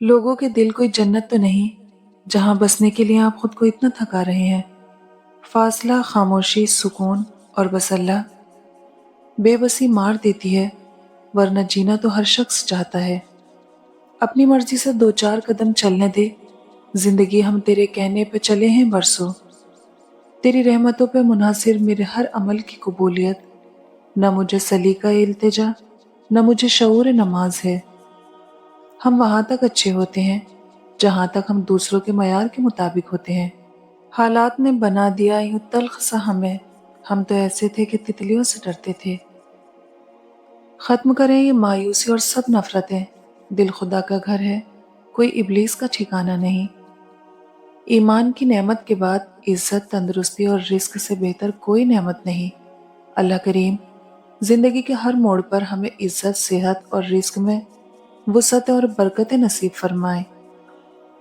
لوگوں کے دل کوئی جنت تو نہیں جہاں بسنے کے لیے آپ خود کو اتنا تھکا رہے ہیں۔ فاصلہ، خاموشی، سکون اور بس اللہ۔ بے بسی مار دیتی ہے، ورنہ جینا تو ہر شخص چاہتا ہے۔ اپنی مرضی سے دو چار قدم چلنے دے، زندگی ہم تیرے کہنے پہ چلے ہیں برسوں۔ تیری رحمتوں پہ منحصر میرے ہر عمل کی قبولیت، نہ مجھے سلیقہ التجا، نہ مجھے شعور نماز ہے۔ ہم وہاں تک اچھے ہوتے ہیں جہاں تک ہم دوسروں کے معیار کے مطابق ہوتے ہیں۔ حالات نے بنا دیا یوں تلخ سا ہمیں، ہم تو ایسے تھے کہ تتلیوں سے ڈرتے تھے۔ ختم کریں یہ مایوسی اور سب نفرتیں، دل خدا کا گھر ہے، کوئی ابلیس کا ٹھکانہ نہیں۔ ایمان کی نعمت کے بعد عزت، تندرستی اور رزق سے بہتر کوئی نعمت نہیں۔ اللہ کریم زندگی کے ہر موڑ پر ہمیں عزت، صحت اور رزق میں وسعت اور برکت نصیب فرمائے۔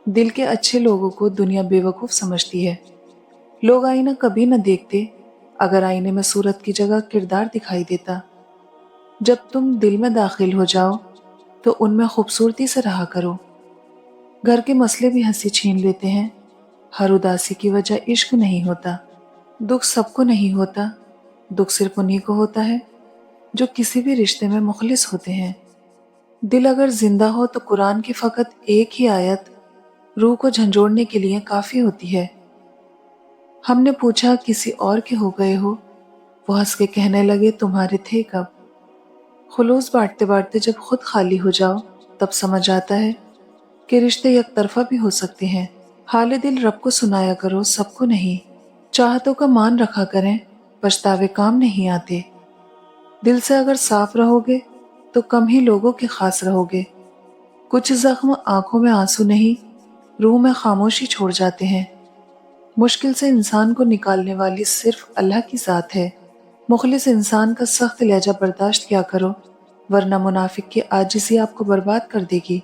دل کے اچھے لوگوں کو دنیا بے وقوف سمجھتی ہے۔ لوگ آئینہ کبھی نہ دیکھتے، اگر آئینے میں صورت کی جگہ کردار دکھائی دیتا۔ جب تم دل میں داخل ہو جاؤ تو ان میں خوبصورتی سے رہا کرو۔ گھر کے مسئلے بھی ہنسی چھین لیتے ہیں، ہر اداسی کی وجہ عشق نہیں ہوتا۔ دکھ سب کو نہیں ہوتا، دکھ صرف انہی کو ہوتا ہے جو کسی بھی رشتے میں مخلص ہوتے ہیں۔ دل اگر زندہ ہو تو قرآن کی فقط ایک ہی آیت روح کو جھنجھوڑنے کے لیے کافی ہوتی ہے۔ ہم نے پوچھا کسی اور کے ہو گئے ہو، وہ ہنس کے کہنے لگے تمہارے تھے کب۔ خلوص بانٹتے بانٹتے جب خود خالی ہو جاؤ تب سمجھ آتا ہے کہ رشتے یک طرفہ بھی ہو سکتے ہیں۔ حال دل رب کو سنایا کرو، سب کو نہیں۔ چاہتوں کا مان رکھا کریں، پچھتاوے کام نہیں آتے۔ دل سے اگر صاف رہو گے تو کم ہی لوگوں کے خاص رہو گے۔ کچھ زخم آنکھوں میں آنسو نہیں، روح میں خاموشی چھوڑ جاتے ہیں۔ مشکل سے انسان کو نکالنے والی صرف اللہ کی ذات ہے۔ مخلص انسان کا سخت لہجہ برداشت کیا کرو، ورنہ منافق کی عاجزی آپ کو برباد کر دے گی۔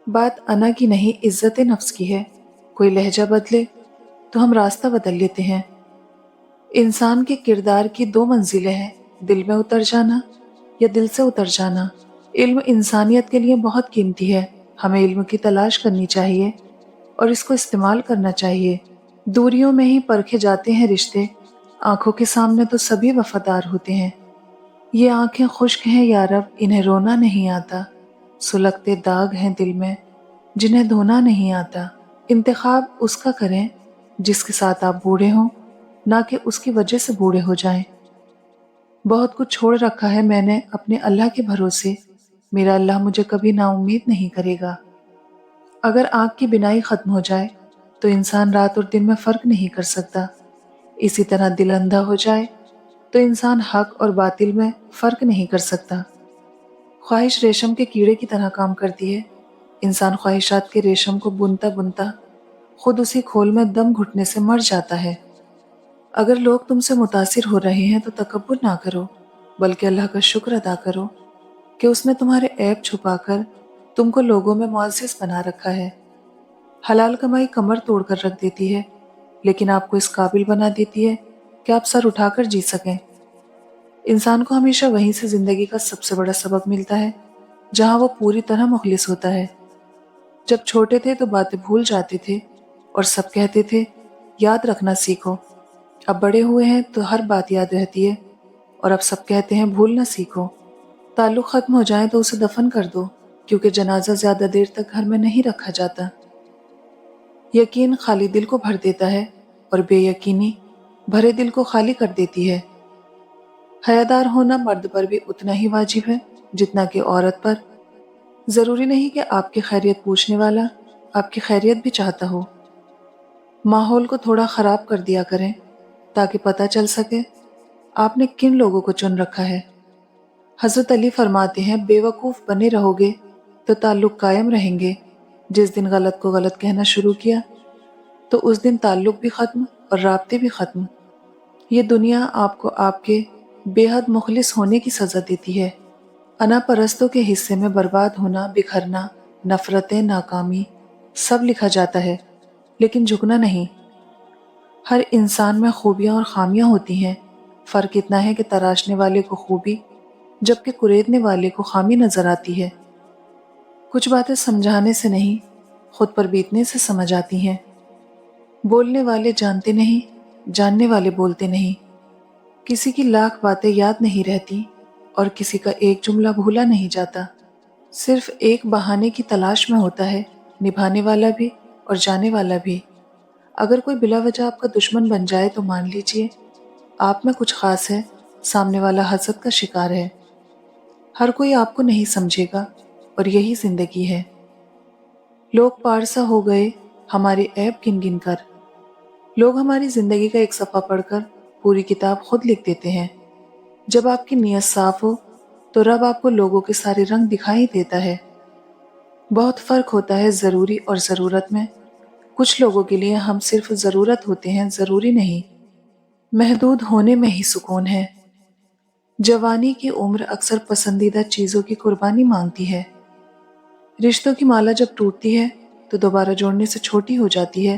بات انا کی نہیں، عزت نفس کی ہے۔ کوئی لہجہ بدلے تو ہم راستہ بدل لیتے ہیں۔ انسان کے کردار کی دو منزلیں ہیں، دل میں اتر جانا یا دل سے اتر جانا۔ علم انسانیت کے لیے بہت قیمتی ہے، ہمیں علم کی تلاش کرنی چاہیے اور اس کو استعمال کرنا چاہیے۔ دوریوں میں ہی پرکھے جاتے ہیں رشتے، آنکھوں کے سامنے تو سبھی وفادار ہوتے ہیں۔ یہ آنکھیں خشک ہیں یا رب، انہیں رونا نہیں آتا، سلگتے داغ ہیں دل میں جنہیں دھونا نہیں آتا۔ انتخاب اس کا کریں جس کے ساتھ آپ بوڑھے ہوں، نہ کہ اس کی وجہ سے بوڑھے ہو جائیں۔ بہت کچھ چھوڑ رکھا ہے میں نے اپنے اللہ کے بھروسے، میرا اللہ مجھے کبھی نا امید نہیں کرے گا۔ اگر آنکھ کی بینائی ختم ہو جائے تو انسان رات اور دن میں فرق نہیں کر سکتا۔ اسی طرح دل اندھا ہو جائے تو انسان حق اور باطل میں فرق نہیں کر سکتا۔ خواہش ریشم کے کیڑے کی طرح کام کرتی ہے، انسان خواہشات کے ریشم کو بنتا بنتا خود اسی کھول میں دم گھٹنے سے مر جاتا ہے۔ اگر لوگ تم سے متاثر ہو رہے ہیں تو تکبر نہ کرو، بلکہ اللہ کا شکر ادا کرو کہ اس نے تمہارے عیب چھپا کر تم کو لوگوں میں معزز بنا رکھا ہے۔ حلال کمائی کمر توڑ کر رکھ دیتی ہے، لیکن آپ کو اس قابل بنا دیتی ہے کہ آپ سر اٹھا کر جی سکیں۔ انسان کو ہمیشہ وہیں سے زندگی کا سب سے بڑا سبق ملتا ہے جہاں وہ پوری طرح مخلص ہوتا ہے۔ جب چھوٹے تھے تو باتیں بھول جاتے تھے اور سب کہتے تھے یاد رکھنا سیکھو۔ اب بڑے ہوئے ہیں تو ہر بات یاد رہتی ہے اور اب سب کہتے ہیں بھولنا سیکھو۔ تعلق ختم ہو جائے تو اسے دفن کر دو، کیونکہ جنازہ زیادہ دیر تک گھر میں نہیں رکھا جاتا۔ یقین خالی دل کو بھر دیتا ہے اور بے یقینی بھرے دل کو خالی کر دیتی ہے۔ حیادار ہونا مرد پر بھی اتنا ہی واجب ہے جتنا کہ عورت پر۔ ضروری نہیں کہ آپ کی خیریت پوچھنے والا آپ کی خیریت بھی چاہتا ہو۔ ماحول کو تھوڑا خراب کر دیا کریں تاکہ پتہ چل سکے آپ نے کن لوگوں کو چن رکھا ہے۔ حضرت علی فرماتے ہیں بے وقوف بنے رہو گے تو تعلق قائم رہیں گے، جس دن غلط کو غلط کہنا شروع کیا تو اس دن تعلق بھی ختم اور رابطے بھی ختم۔ یہ دنیا آپ کو آپ کے بے حد مخلص ہونے کی سزا دیتی ہے۔ انا پرستوں کے حصے میں برباد ہونا، بکھرنا، نفرتیں، ناکامی سب لکھا جاتا ہے، لیکن جھکنا نہیں۔ ہر انسان میں خوبیاں اور خامیاں ہوتی ہیں، فرق اتنا ہے کہ تراشنے والے کو خوبی جبکہ کریدنے والے کو خامی نظر آتی ہے۔ کچھ باتیں سمجھانے سے نہیں، خود پر بیتنے سے سمجھ آتی ہیں۔ بولنے والے جانتے نہیں، جاننے والے بولتے نہیں۔ کسی کی لاکھ باتیں یاد نہیں رہتی اور کسی کا ایک جملہ بھولا نہیں جاتا۔ صرف ایک بہانے کی تلاش میں ہوتا ہے نبھانے والا بھی اور جانے والا بھی۔ اگر کوئی بلا وجہ آپ کا دشمن بن جائے تو مان لیجئے آپ میں کچھ خاص ہے، سامنے والا حسد کا شکار ہے۔ ہر کوئی آپ کو نہیں سمجھے گا اور یہی زندگی ہے۔ لوگ پارسا ہو گئے ہمارے عیب گن گن کر۔ لوگ ہماری زندگی کا ایک صفحہ پڑھ کر پوری کتاب خود لکھ دیتے ہیں۔ جب آپ کی نیت صاف ہو تو رب آپ کو لوگوں کے سارے رنگ دکھائی دیتا ہے۔ بہت فرق ہوتا ہے ضروری اور ضرورت میں۔ کچھ لوگوں کے لیے ہم صرف ضرورت ہوتے ہیں، ضروری نہیں۔ محدود ہونے میں ہی سکون ہے۔ جوانی کی عمر اکثر پسندیدہ چیزوں کی قربانی مانگتی ہے۔ رشتوں کی مالا جب ٹوٹتی ہے تو دوبارہ جوڑنے سے چھوٹی ہو جاتی ہے،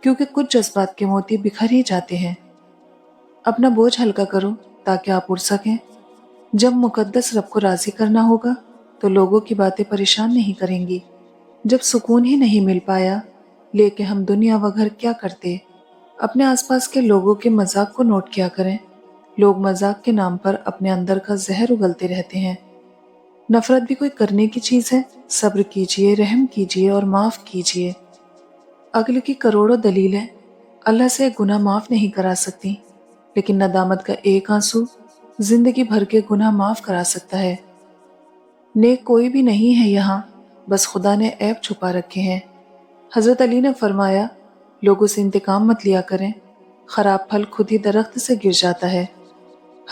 کیونکہ کچھ جذبات کے موتی بکھر ہی جاتے ہیں۔ اپنا بوجھ ہلکا کرو تاکہ آپ اڑ سکیں۔ جب مقدس رب کو راضی کرنا ہوگا تو لوگوں کی باتیں پریشان نہیں کریں گی۔ جب سکون ہی نہیں مل پایا لے کے ہم دنیا وگھر کیا کرتے۔ اپنے آس پاس کے لوگوں کے مذاق کو نوٹ کیا کریں۔ لوگ مذاق کے نام پر اپنے اندر کا زہر اگلتے رہتے ہیں۔ نفرت بھی کوئی کرنے کی چیز ہے؟ صبر کیجئے، رحم کیجئے اور معاف کیجئے۔ عقل کی کروڑوں دلیلیں اللہ سے گناہ معاف نہیں کرا سکتی، لیکن ندامت کا ایک آنسو زندگی بھر کے گناہ معاف کرا سکتا ہے۔ نیک کوئی بھی نہیں ہے یہاں، بس خدا نے عیب چھپا رکھے ہیں۔ حضرت علی نے فرمایا، لوگوں سے انتقام مت لیا کریں، خراب پھل خود ہی درخت سے گر جاتا ہے۔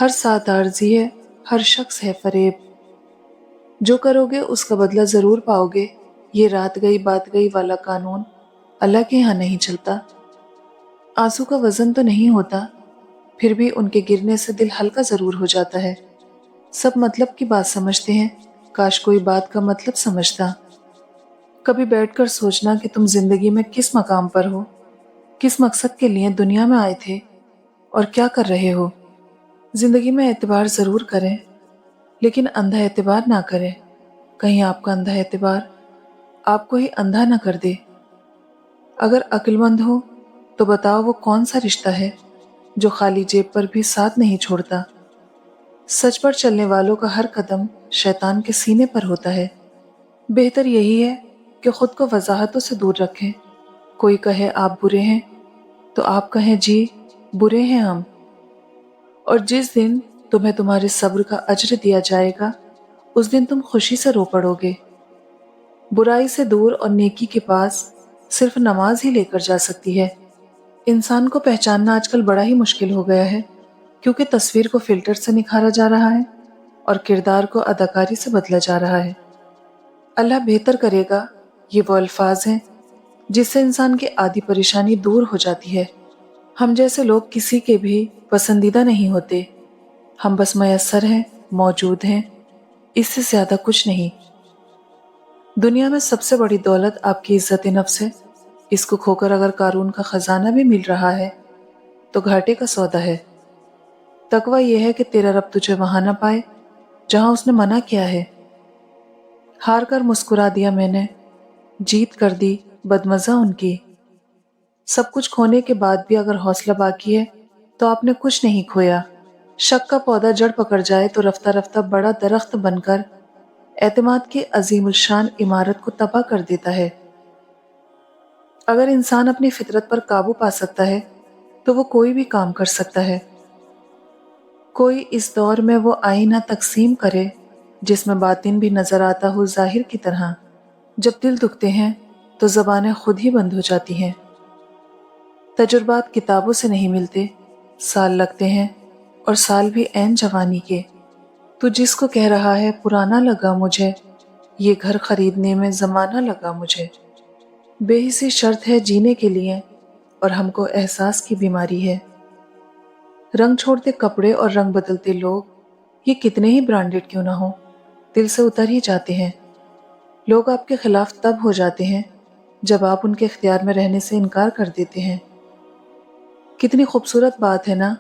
ہر ساتھ عارضی ہے، ہر شخص ہے فریب۔ جو کرو گے اس کا بدلہ ضرور پاؤ گے۔ یہ رات گئی بات گئی والا قانون اللہ کے ہاں نہیں چلتا۔ آنسو کا وزن تو نہیں ہوتا، پھر بھی ان کے گرنے سے دل ہلکا ضرور ہو جاتا ہے۔ سب مطلب کی بات سمجھتے ہیں، کاش کوئی بات کا مطلب سمجھتا۔ کبھی بیٹھ کر سوچنا کہ تم زندگی میں کس مقام پر ہو، کس مقصد کے لیے دنیا میں آئے تھے اور کیا کر رہے ہو۔ زندگی میں اعتبار ضرور کریں، لیکن اندھا اعتبار نہ کریں۔ کہیں آپ کا اندھا اعتبار آپ کو ہی اندھا نہ کر دے۔ اگر عقل مند ہو تو بتاؤ وہ کون سا رشتہ ہے جو خالی جیب پر بھی ساتھ نہیں چھوڑتا۔ سچ پر چلنے والوں کا ہر قدم شیطان کے سینے پر ہوتا ہے۔ بہتر یہی ہے کہ خود کو وضاحتوں سے دور رکھیں۔ کوئی کہے آپ برے ہیں تو آپ کہیں جی برے ہیں ہم۔ اور جس دن تمہیں تمہارے صبر کا اجر دیا جائے گا اس دن تم خوشی سے رو پڑو گے۔ برائی سے دور اور نیکی کے پاس صرف نماز ہی لے کر جا سکتی ہے۔ انسان کو پہچاننا آج کل بڑا ہی مشکل ہو گیا ہے، کیونکہ تصویر کو فلٹر سے نکھارا جا رہا ہے اور کردار کو اداکاری سے بدلا جا رہا ہے۔ اللہ بہتر کرے گا، یہ وہ الفاظ ہیں جس سے انسان کی آدھی پریشانی دور ہو جاتی ہے۔ ہم جیسے لوگ کسی کے بھی پسندیدہ نہیں ہوتے، ہم بس میسر ہیں، موجود ہیں، اس سے زیادہ کچھ نہیں۔ دنیا میں سب سے بڑی دولت آپ کی عزت نفس ہے۔ اس کو کھو کر اگر قارون کا خزانہ بھی مل رہا ہے تو گھاٹے کا سودا ہے۔ تقوی یہ ہے کہ تیرا رب تجھے وہاں نہ پائے جہاں اس نے منع کیا ہے۔ ہار کر مسکرا دیا میں نے، جیت کر دی بدمزہ ان کی۔ سب کچھ کھونے کے بعد بھی اگر حوصلہ باقی ہے تو آپ نے کچھ نہیں کھویا۔ شک کا پودا جڑ پکڑ جائے تو رفتہ رفتہ بڑا درخت بن کر اعتماد کی عظیم الشان عمارت کو تباہ کر دیتا ہے۔ اگر انسان اپنی فطرت پر قابو پا سکتا ہے تو وہ کوئی بھی کام کر سکتا ہے۔ کوئی اس دور میں وہ آئینہ تقسیم کرے جس میں باطن بھی نظر آتا ہو ظاہر کی طرح۔ جب دل دکھتے ہیں تو زبانیں خود ہی بند ہو جاتی ہیں۔ تجربات کتابوں سے نہیں ملتے، سال لگتے ہیں اور سال بھی عین جوانی کے۔ تو جس کو کہہ رہا ہے پرانا لگا مجھے، یہ گھر خریدنے میں زمانہ لگا مجھے۔ بے حسی شرط ہے جینے کے لیے اور ہم کو احساس کی بیماری ہے۔ رنگ چھوڑتے کپڑے اور رنگ بدلتے لوگ، یہ کتنے ہی برانڈڈ کیوں نہ ہو، دل سے اتر ہی جاتے ہیں۔ لوگ آپ کے خلاف تب ہو جاتے ہیں جب آپ ان کے اختیار میں رہنے سے انکار کر دیتے ہیں۔ کتنی خوبصورت بات ہے نا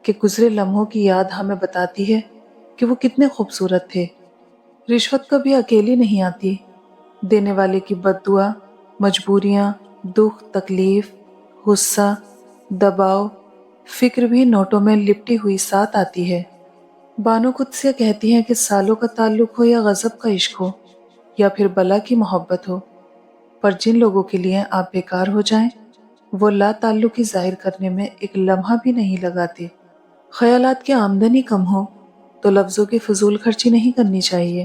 کہ گزرے لمحوں کی یاد ہمیں بتاتی ہے کہ وہ کتنے خوبصورت تھے۔ رشوت کبھی اکیلی نہیں آتی، دینے والے کی بد دعا، مجبوریاں، دکھ، تکلیف، غصہ، دباؤ، فکر بھی نوٹوں میں لپٹی ہوئی ساتھ آتی ہے۔ بانو قدسیہ کہتی ہیں کہ سالوں کا تعلق ہو یا غضب کا عشق ہو یا پھر بلا کی محبت ہو، پر جن لوگوں کے لیے آپ بیکار ہو جائیں وہ لا تعلقی ظاہر کرنے میں ایک لمحہ بھی نہیں لگاتے۔ خیالات کی آمدنی کم ہو تو لفظوں کی فضول خرچی نہیں کرنی چاہیے۔